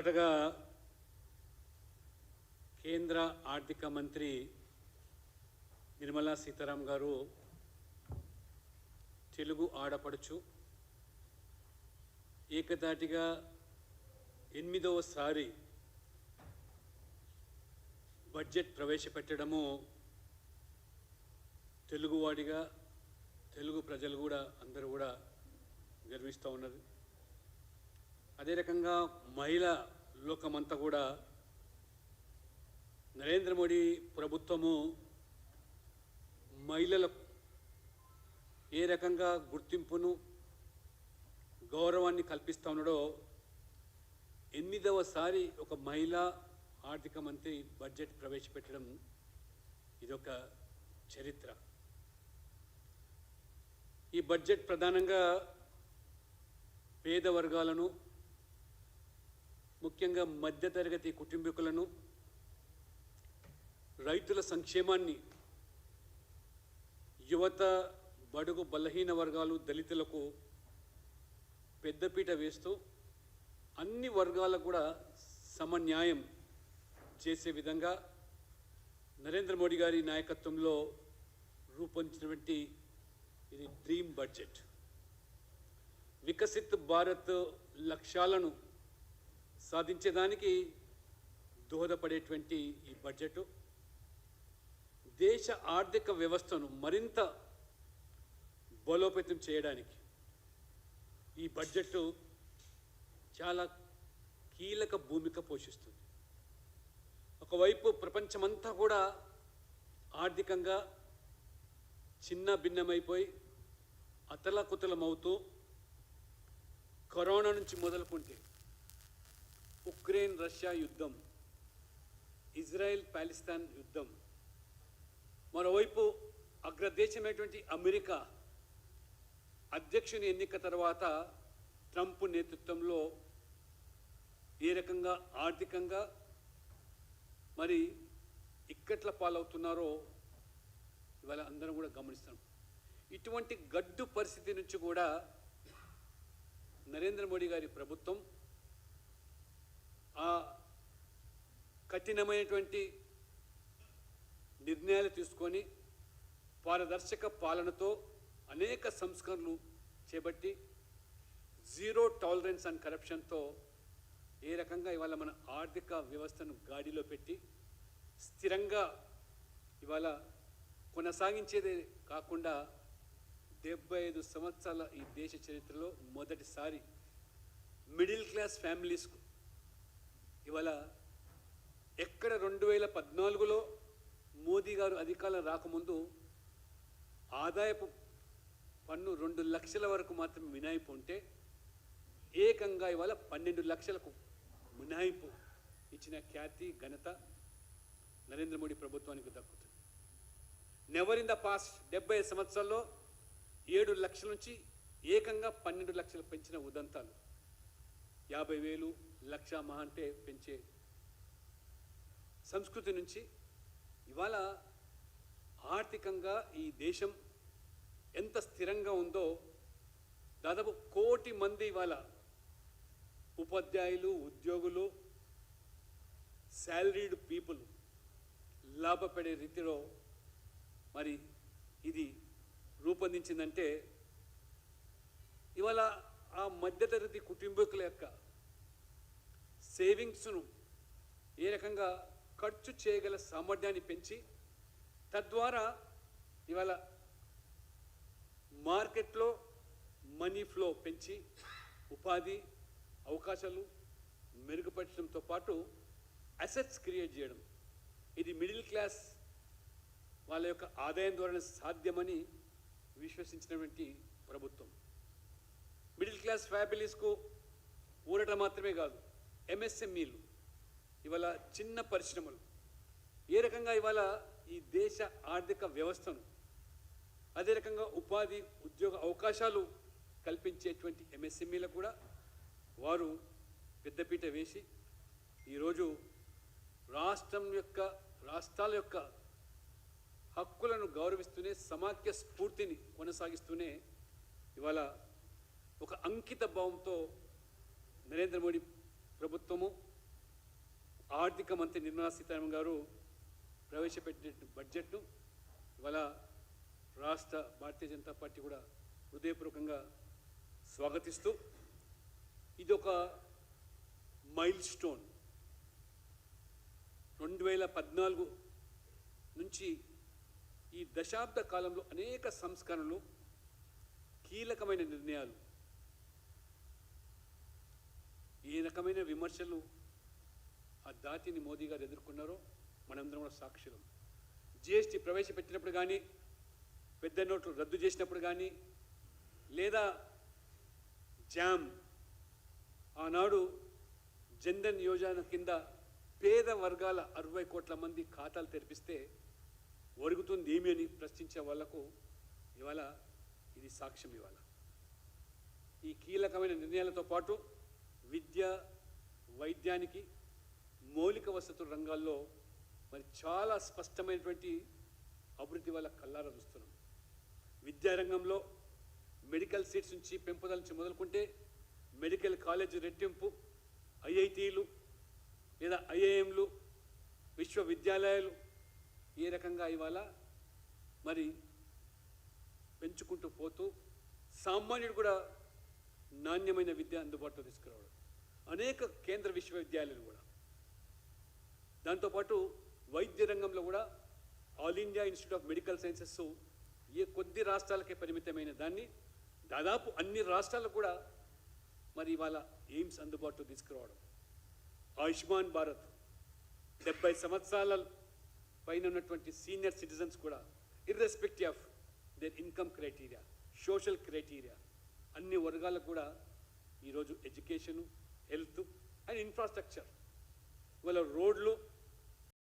మొదటగా కేంద్ర ఆర్థిక మంత్రి నిర్మలా సీతారామన్ గారు తెలుగు ఆడపడుచు ఏకధాటిగా 8వసారి బడ్జెట్ ప్రవేశపెట్టడము తెలుగువాడిగా తెలుగు ప్రజలు కూడా అందరూ కూడా గర్విస్తూ ఉన్నారు. అదే రకంగా మహిళా లోకమంతా కూడా నరేంద్ర మోడీ ప్రభుత్వము మహిళలకు ఏ రకంగా గుర్తింపును గౌరవాన్ని కల్పిస్తూ ఉన్నాడో 8వసారి ఒక మహిళా ఆర్థిక మంత్రి బడ్జెట్ ప్రవేశపెట్టడం ఇదొక చరిత్ర. ఈ బడ్జెట్ ప్రధానంగా పేద వర్గాలను ముఖ్యంగా మధ్యతరగతి కుటుంబీకులను రైతుల సంక్షేమాన్ని యువత బడుగు బలహీన వర్గాలు దళితులకు పెద్దపీట వేస్తూ అన్ని వర్గాలకు కూడా సమన్యాయం చేసే విధంగా నరేంద్ర మోడీ గారి నాయకత్వంలో రూపొందించినటువంటి ఇది డ్రీమ్ బడ్జెట్. వికసిత్ భారత్ లక్ష్యాలను సాధించేదానికి దోహదపడేటువంటి ఈ బడ్జెట్ దేశ ఆర్థిక వ్యవస్థను మరింత బలోపేతం చేయడానికి ఈ బడ్జెట్ చాలా కీలక భూమిక పోషిస్తుంది. ఒకవైపు ప్రపంచమంతా కూడా ఆర్థికంగా చిన్న భిన్నమైపోయి అతలాకుతలమవుతూ కరోనా నుంచి మొదలుకుంటే ఉక్రెయిన్ రష్యా యుద్ధం, ఇజ్రాయెల్ పాలస్తీన్ యుద్ధం, మరోవైపు అగ్రదేశమైనటువంటి అమెరికా అధ్యక్షుని ఎన్నిక తర్వాత ట్రంప్ నేతృత్వంలో ఏ రకంగా ఆర్థికంగా మరి ఇక్కట్ల పాలవుతున్నారో ఇవాళ అందరం కూడా గమనిస్తాం. ఇటువంటి గడ్డు పరిస్థితి నుంచి కూడా నరేంద్ర మోడీ గారి ప్రభుత్వం ఆ కఠినమైనటువంటి నిర్ణయాలు తీసుకొని పారదర్శక పాలనతో అనేక సంస్కరణలు చేపట్టి జీరో టాలరెన్స్ అండ్ కరప్షన్తో ఏ రకంగా ఇవాళ మన ఆర్థిక వ్యవస్థను గాడిలో పెట్టి స్థిరంగా ఇవాళ కొనసాగించేదే కాకుండా 75 సంవత్సరాల ఈ దేశ చరిత్రలో మొదటిసారి మిడిల్ క్లాస్ ఫ్యామిలీస్కు ఇవాళ ఎక్కడ 2014లో మోదీ గారు అధికారం రాకముందు ఆదాయపు పన్ను 2 లక్షల వరకు మాత్రమే మినహాయింపు ఉంటే ఏకంగా ఇవాళ 12 లక్షలకు మినహాయింపు ఇచ్చిన ఖ్యాతి ఘనత నరేంద్ర మోడీ ప్రభుత్వానికి దక్కుతుంది. నెవర్ ఇన్ ద పాస్ట్ 70 సంవత్సరాల్లో 7 లక్షల నుంచి ఏకంగా 12 లక్షలు పెంచిన ఉదంతాలు, 50,000 లక్ష మహా అంటే పెంచే సంస్కృతి నుంచి ఇవాళ ఆర్థికంగా ఈ దేశం ఎంత స్థిరంగా ఉందో దాదాపు 1 కోటి మంది ఇవాళ ఉపాధ్యాయులు, ఉద్యోగులు, శాలరీడ్ పీపుల్ లాభపడే రీతిలో మరి ఇది రూపొందించిందంటే ఇవాళ ఆ మధ్యతరగతి కుటుంబీకుల యొక్క సేవింగ్స్ను ఏ రకంగా ఖర్చు చేయగల సామర్థ్యాన్ని పెంచి తద్వారా ఇవాళ మార్కెట్లో మనీ ఫ్లో పెంచి ఉపాధి అవకాశాలు మెరుగుపరచడంతో పాటు అసెట్స్ క్రియేట్ చేయడం, ఇది మిడిల్ క్లాస్ వాళ్ళ యొక్క ఆదాయం ద్వారానే సాధ్యమని విశ్వసించినటువంటి ప్రభుత్వం. మిడిల్ క్లాస్ ఫ్యామిలీస్కు ఊరట మాత్రమే కాదు, ఎంఎస్ఎంఈలు ఇవాళ చిన్న పరిశ్రమలు ఏ రకంగా ఇవాళ ఈ దేశ ఆర్థిక వ్యవస్థను అదే రకంగా ఉపాధి ఉద్యోగ అవకాశాలు కల్పించేటువంటి ఎంఎస్ఎంఈలకు కూడా వారు పెద్దపీట వేసి ఈరోజు రాష్ట్రాల యొక్క హక్కులను గౌరవిస్తూనే సమాఖ్య స్ఫూర్తిని కొనసాగిస్తూనే ఇవాళ ఒక అంకిత భావంతో నరేంద్ర మోడీ ప్రభుత్వము ఆర్థిక మంత్రి నిర్మలా సీతారామన్ గారు ప్రవేశపెట్టిన బడ్జెట్ను ఇవాళ రాష్ట్ర భారతీయ జనతా పార్టీ కూడా హృదయపూర్వకంగా స్వాగతిస్తూ ఇది ఒక మైల్ స్టోన్. 2014 నుంచి ఈ దశాబ్ద కాలంలో అనేక సంస్కరణలు, కీలకమైన నిర్ణయాలు, ఏ రకమైన విమర్శలు ఆ దాటిని మోదీ గారు ఎదుర్కొన్నారో మనందరం కూడా సాక్షులం. జిఎస్టీ ప్రవేశపెట్టినప్పుడు కానీ, పెద్ద నోట్లు రద్దు చేసినప్పుడు కానీ, లేదా జామ్ ఆనాడు జన్ధన్ యోజన కింద పేద వర్గాల 60 కోట్ల మంది ఖాతాలు తెరిపిస్తే ఒరుగుతుంది ఏమి అని ప్రశ్నించే వాళ్లకు ఇవాళ ఇది సాక్ష్యం. ఇవాళ ఈ కీలకమైన నిర్ణయాలతో పాటు విద్య, వైద్యానికి, మౌలిక వసతుల రంగాల్లో మరి చాలా స్పష్టమైనటువంటి అభివృద్ధి వల్ల కల్లారా చూస్తున్నాం. విద్యారంగంలో మెడికల్ సీట్స్ నుంచి పెంపుదల నుంచి మొదలుకుంటే మెడికల్ కాలేజ్ రెట్టింపు, ఐఐటీలు లేదా ఐఐఎంలు, విశ్వవిద్యాలయాలు ఏ రకంగా ఇవాళ మరి పెంచుకుంటూ పోతూ సామాన్యుడు కూడా నాణ్యమైన విద్య అందుబాటులో తీసుకురావడం, అనేక కేంద్ర విశ్వవిద్యాలయాలు కూడా. దాంతోపాటు వైద్య రంగంలో కూడా All India Institute of Medical Sciences ఏ కొద్ది రాష్ట్రాలకే పరిమితమైన దాన్ని దాదాపు అన్ని రాష్ట్రాలకు కూడా మరి ఇవాళ ఎయిమ్స్ అందుబాటులో తీసుకురావడం. ఆయుష్మాన్ భారత్ 70 సంవత్సరాల పైన ఉన్నటువంటి సీనియర్ సిటిజన్స్ కూడా irrespective of their income criteria, social criteria, అన్ని వర్గాలకు కూడా ఈరోజు ఎడ్యుకేషను, హెల్త్ అండ్ ఇన్ఫ్రాస్ట్రక్చర్, ఇవాళ రోడ్లు,